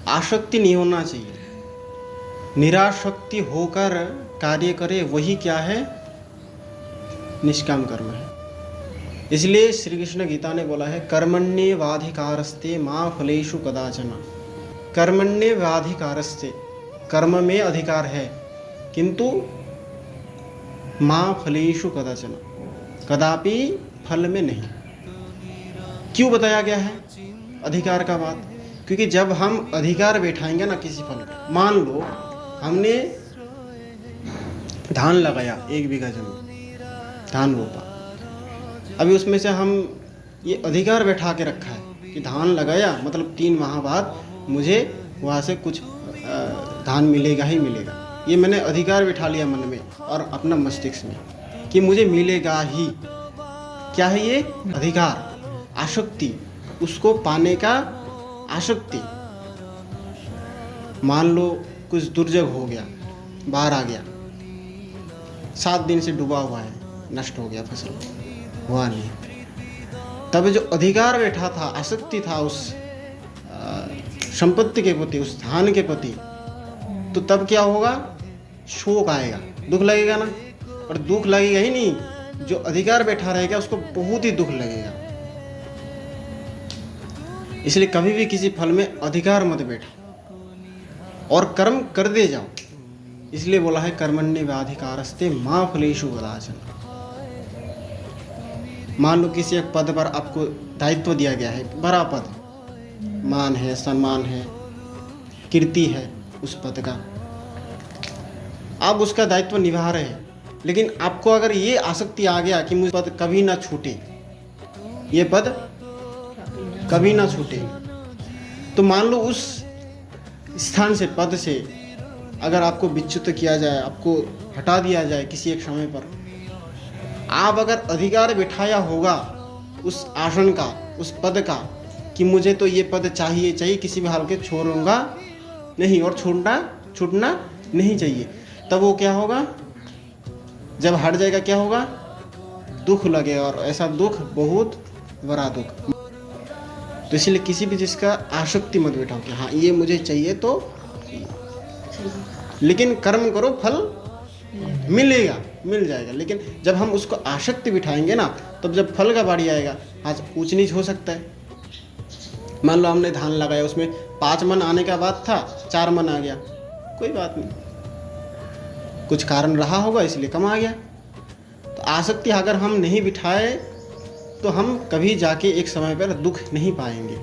आसक्ति नहीं होना चाहिए। निराशक्ति होकर कार्य करे वही क्या है, निष्काम कर्म है। इसलिए श्री कृष्ण गीता ने बोला है कर्मण्येवाधिकारस्ते मा फलेषु कदाचन। कर्मण्येवाधिकारस्ते, कर्म में अधिकार है किंतु मा फलेषु कदाचन, कदापि फल में नहीं। क्यों बताया गया है अधिकार का बात? क्योंकि जब हम अधिकार बैठाएंगे ना किसी फल पर, मान लो हमने धान लगाया 1 बीघा जमीन, धान रोपा, अभी उसमें से हम ये अधिकार बैठा के रखा है कि धान लगाया मतलब 3 माह बाद मुझे वहाँ से कुछ धान मिलेगा ही मिलेगा। ये मैंने अधिकार बैठा लिया मन में और अपना मस्तिष्क में कि मुझे मिलेगा ही। क्या है ये अधिकार? आसक्ति, उसको पाने का आसक्ति। मान लो कुछ दुर्जग हो गया, बाढ़ आ गया, 7 दिन से डूबा हुआ है, नष्ट हो गया फसल, हुआ नहीं। तब जो अधिकार बैठा था, आसक्ति था उस संपत्ति के प्रति, उस धान के प्रति, तो तब क्या होगा? शोक आएगा, दुख लगेगा ना। और दुख लगेगा ही नहीं, जो अधिकार बैठा रहेगा उसको बहुत ही दुख लगेगा। इसलिए कभी भी किसी फल में अधिकार मत बैठो और कर्म कर दे जाओ। इसलिए बोला है कर्मण्येवाधिकारस्ते मा फलेषु कदाचन। मान लो किसी एक पद पर आपको दायित्व दिया गया है, बड़ा पद, मान है, सम्मान है, कीर्ति है उस पद का, आप उसका दायित्व निभा रहे हैं, लेकिन आपको अगर ये आसक्ति आ गया कि मुझे पद कभी ना छूटे, ये पद कभी ना छूटे, तो मान लो उस स्थान से, पद से अगर आपको विच्युत किया जाए, आपको हटा दिया जाए किसी एक समय पर, आप अगर अधिकार बिठाया होगा उस आसन का, उस पद का कि मुझे तो ये पद चाहिए चाहिए, किसी भी हाल के छोड़ूंगा नहीं और छूटना नहीं चाहिए, तब वो क्या होगा? जब हट जाएगा क्या होगा? दुख लगेगा, और ऐसा दुख बहुत बड़ा दुख। तो इसलिए किसी भी चीज़ का आसक्ति मत बैठाओ कि हाँ ये मुझे चाहिए तो, लेकिन कर्म करो, फल मिलेगा, मिल जाएगा। लेकिन जब हम उसको आसक्ति बिठाएंगे ना, तब जब फल का बारी आएगा, आज ऊंच नीच हो सकता है। मान लो हमने धान लगाया, उसमें 5 मन आने का बात था, 4 मन आ गया, कोई बात नहीं, कुछ कारण रहा होगा इसलिए कम आ गया। तो आसक्ति अगर हम नहीं बिठाए तो हम कभी जाके एक समय पर दुख नहीं पाएंगे।